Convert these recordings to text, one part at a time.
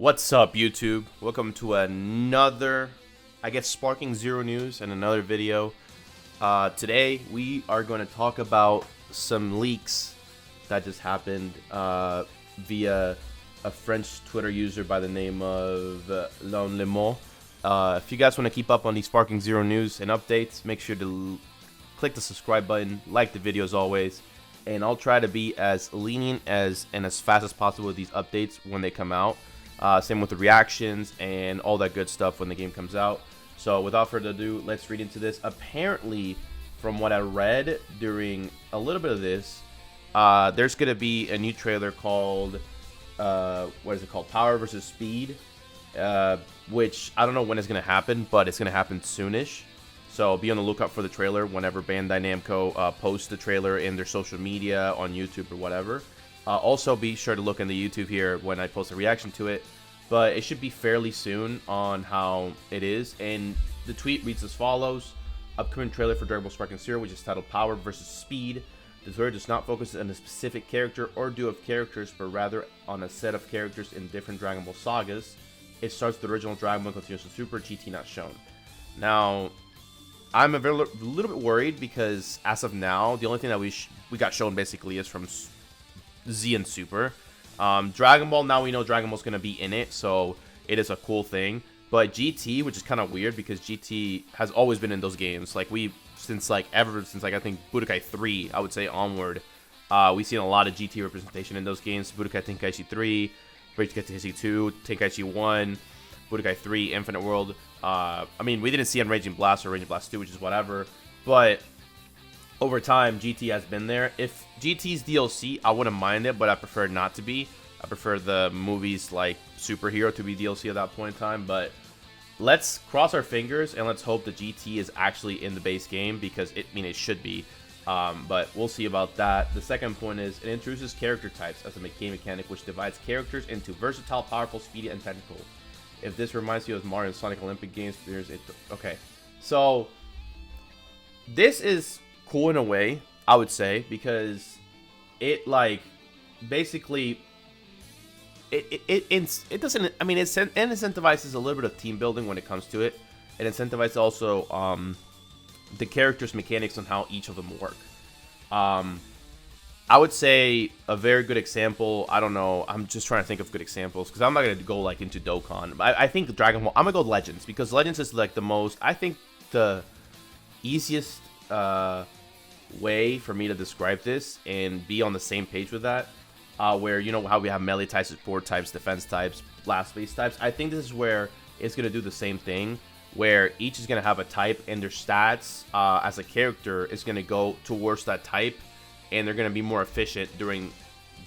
What's up, YouTube? Welcome to another, I guess, Sparking Zero news and another video. Today, we are going to talk about some leaks that just happened via a French Twitter user by the name of L'On Le Mot. If you guys want to keep up on these Sparking Zero news and updates, make sure to click the subscribe button, like the video as always, and I'll try to be as lenient and as fast as possible with these updates when they come out. Same with the reactions and all that good stuff when the game comes out. So without further ado, let's read into this. Apparently, from what I read during a little bit of this, there's going to be a new trailer called, what is it called? Power versus Speed, which I don't know when it's going to happen, but it's going to happen soonish. So be on the lookout for the trailer whenever Bandai Namco posts the trailer in their social media, on YouTube or whatever. Also, be sure to look in the YouTube here when I post a reaction to it. But it should be fairly soon on how it is. And the tweet reads as follows. Upcoming trailer for Dragon Ball Sparking Zero, which is titled Power vs. Speed. The trailer does not focus on a specific character or duo of characters, but rather on a set of characters in different Dragon Ball sagas. It starts with the original Dragon Ball and continues with Super GT not shown. Now, I'm a little bit worried because as of now, the only thing that we got shown basically is from Z and Super. Dragon Ball, now we know Dragon Ball's going to be in it, so it is a cool thing. But GT, which is kind of weird because GT has always been in those games. Like, since I think Budokai 3, I would say onward, we've seen a lot of GT representation in those games. Budokai Tenkaichi 3, Budokai Tenkaichi 2, Tenkaichi 1, Budokai 3, Infinite World. I mean, we didn't see on Raging Blast or Raging Blast 2, which is whatever. But over time, GT has been there. If GT's DLC, I wouldn't mind it, but I prefer it not to be. I prefer the movies like Superhero to be DLC at that point in time. But let's cross our fingers and let's hope the GT is actually in the base game because it should be. But we'll see about that. The second point is it introduces character types as a game mechanic, which divides characters into versatile, powerful, speedy, and technical. If this reminds you of Mario and Sonic Olympic games, there's it. Okay, so this is cool in a way, I would say, because it basically it doesn't, I mean, it incentivizes a little bit of team building when it comes to it. It incentivizes also the characters' mechanics on how each of them work. I would say a very good example, I don't know, I'm just trying to think of good examples because I'm not going to go into Dokkan. I think Dragon Ball, I'm going to go Legends because Legends is the most, I think the easiest way for me to describe this and be on the same page with that, where you know how we have melee types, support types, defense types, blast base types. I think this is where it's going to do the same thing, where each is going to have a type and their stats as a character is going to go towards that type, and they're going to be more efficient during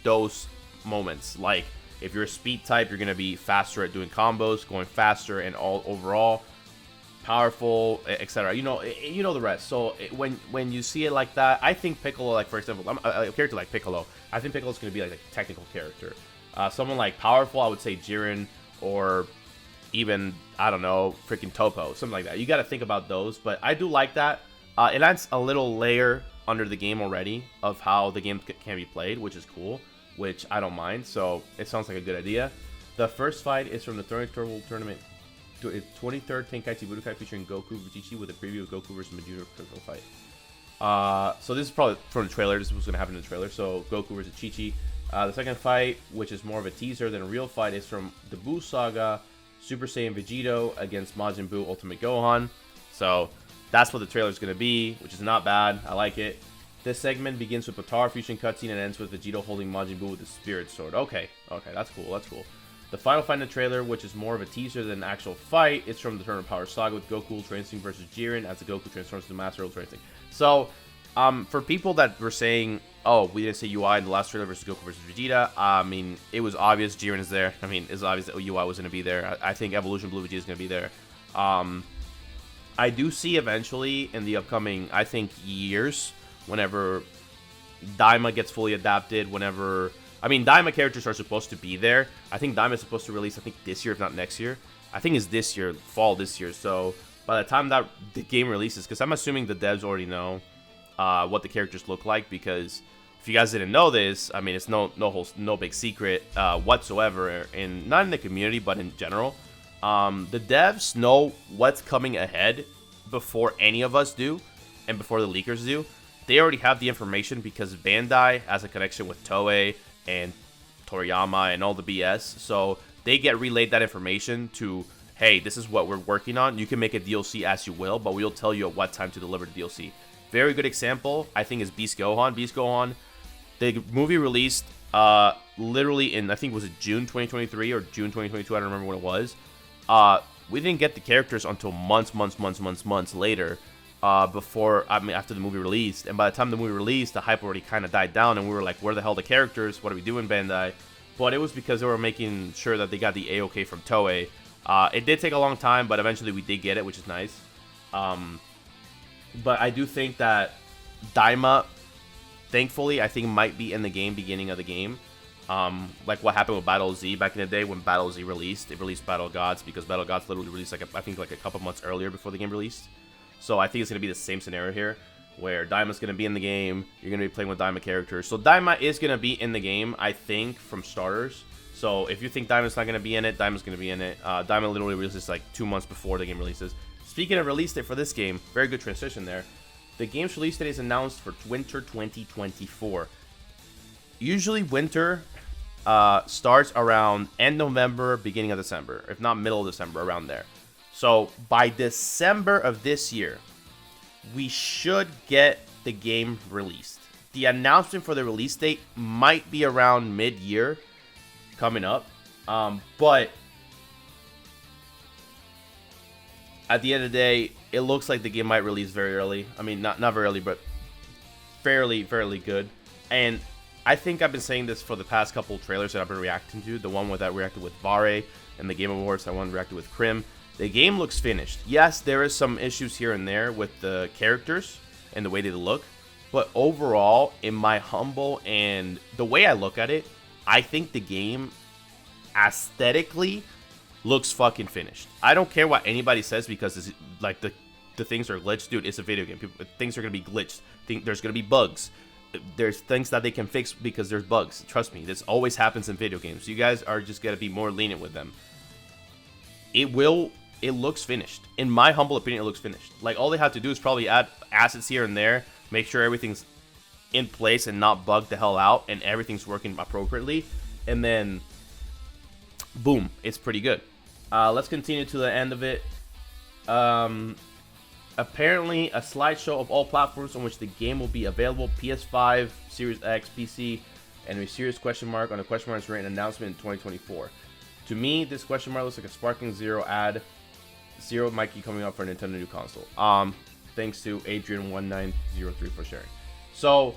those moments. Like if you're a speed type, you're going to be faster at doing combos, going faster, and all overall powerful, etc. You know the rest. So when you see it like that, I think Piccolo, like for example, a character like Piccolo, I think Piccolo's going to be like a technical character. Someone like powerful, I would say Jiren, or even, I don't know, freaking Topo, something like that. You got to think about those, but I do like that. It adds a little layer under the game already of how the game can be played, which is cool, which I don't mind. So it sounds like a good idea. The first fight is from the Turtle Tournament 23rd Tenkaichi Budokai featuring Goku Vegeta with a preview of Goku versus Vegeta critical fight. So this is probably from the trailer. This is what's going to happen in the trailer. So Goku versus Chi-Chi. The second fight, which is more of a teaser than a real fight, is from the Buu Saga, Super Saiyan Vegito against Majin Buu Ultimate Gohan. So that's what the trailer is going to be, which is not bad. I like it. This segment begins with Potara fusion cutscene and ends with Vegito holding Majin Buu with his spirit sword. Okay, that's cool. The final fight in the trailer, which is more of a teaser than an actual fight, is from the Tournament Power Saga with Goku Ultra Instinct versus Jiren as the Goku transforms to Master Ultra Instinct. So, for people that were saying, oh, we didn't see UI in the last trailer versus Goku versus Vegeta, I mean, it was obvious Jiren is there. I mean, it's obvious that UI was going to be there. I think Evolution Blue Vegeta is going to be there. I do see eventually in the upcoming, I think, years, whenever Daima gets fully adapted, Daima characters are supposed to be there. I think Daima is supposed to release, I think, this year, if not next year. I think it's this year, fall this year. So by the time that the game releases, because I'm assuming the devs already know what the characters look like, because if you guys didn't know this, I mean, it's no big secret whatsoever, and not in the community, but in general. The devs know what's coming ahead before any of us do, and before the leakers do. They already have the information because Bandai has a connection with Toei and Toriyama and all the BS. So they get relayed that information to, hey, this is what we're working on. You can make a DLC as you will, but we'll tell you at what time to deliver the DLC. Very good example, I think, is Beast Gohan. Beast Gohan, the movie released literally in, I think, was it June 2023 or June 2022? I don't remember when it was. We didn't get the characters until months later. After the movie released, and by the time the movie released, the hype already kind of died down, and we were like, where the hell are the characters? What are we doing, Bandai? But it was because they were making sure that they got the A-OK from Toei. It did take a long time, but eventually we did get it, which is nice. But I do think that Daima, thankfully, I think might be in the game, beginning of the game. Like what happened with Battle Z back in the day when Battle Z released. They released Battle Gods because Battle Gods literally released, I think a couple months earlier before the game released. So I think it's going to be the same scenario here, where Daima's going to be in the game, you're going to be playing with Daima characters. So Daima is going to be in the game, I think, from starters. So if you think Daima's not going to be in it, Daima's going to be in it. Daima literally releases like 2 months before the game releases. Speaking of release date for this game, very good transition there. The game's release date is announced for winter 2024. Usually winter starts around end November, beginning of December, if not middle of December, around there. So by December of this year, we should get the game released. The announcement for the release date might be around mid-year coming up. But at the end of the day, it looks like the game might release very early. I mean, not very early, but fairly good. And I think I've been saying this for the past couple trailers that I've been reacting to. The one that reacted with Vare and the Game Awards, that one reacted with Krim. The game looks finished. Yes, there is some issues here and there with the characters and the way they look. But overall, in my humble and the way I look at it, I think the game aesthetically looks fucking finished. I don't care what anybody says because it's like the things are glitched. Dude, it's a video game. Things are going to be glitched. There's going to be bugs. There's things that they can fix because there's bugs. Trust me, this always happens in video games. You guys are just going to be more lenient with them. It looks finished. In my humble opinion, it looks finished. Like, all they have to do is probably add assets here and there, make sure everything's in place and not bugged the hell out, and everything's working appropriately, and then boom, it's pretty good. Let's continue to the end of it. Apparently, a slideshow of all platforms on which the game will be available: PS5, Series X, PC, and a serious question mark on a question mark is written announcement in 2024. To me, this question mark looks like a Sparking Zero ad. Zero might be coming up for a Nintendo new console. Thanks to Adrian1903 for sharing. So,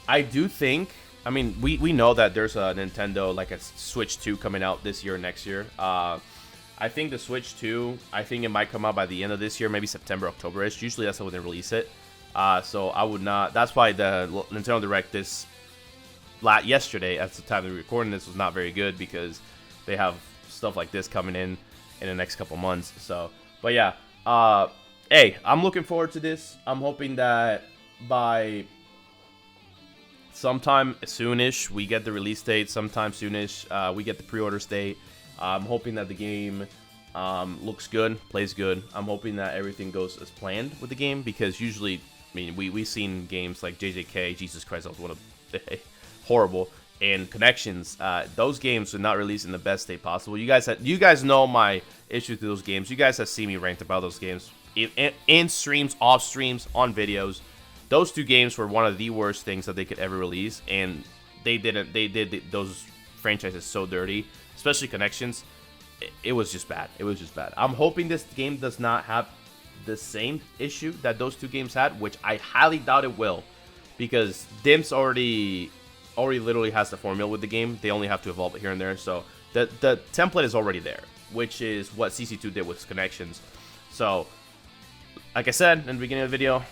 I do think, I mean, we know that there's a Nintendo, like a Switch 2 coming out this year or next year. I think the Switch 2, I think it might come out by the end of this year, maybe September, October-ish. Usually that's when they release it. So I would not, that's why the Nintendo Direct yesterday, at the time of recording this, was not very good because they have stuff like this coming in the next couple months. So, but yeah, hey, I'm looking forward to this. I'm hoping that by sometime soonish we get the release date. Sometime soonish we get the pre-order date. I'm hoping that the game looks good, plays good. I'm hoping that everything goes as planned with the game, because usually, I mean, we've seen games like JJK, Jesus Christ, that was one of horrible, and Connections. Those games are not released in the best state possible. You guys know my issues with those games. You guys have seen me rant about those games in streams, off streams, on videos. Those two games were one of the worst things that they could ever release, and they did those franchises so dirty, especially Connections. It was just bad. It was just bad. I'm hoping this game does not have the same issue that those two games had, which I highly doubt it will, because Dimps already literally has the formula with the game. They only have to evolve it here and there. So the template is already there, which is what CC2 did with Connections. So, like I said in the beginning of the video,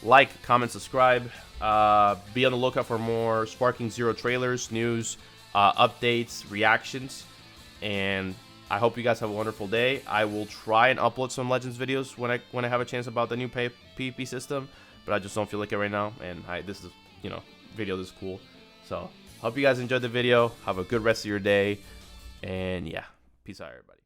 like, comment, subscribe. Be on the lookout for more Sparking Zero trailers, news, updates, reactions, and I hope you guys have a wonderful day. I will try and upload some Legends videos when I have a chance about the new PvP system, but I just don't feel like it right now. And this is, video this cool. So hope you guys enjoyed the video. Have a good rest of your day. And yeah, peace out, everybody.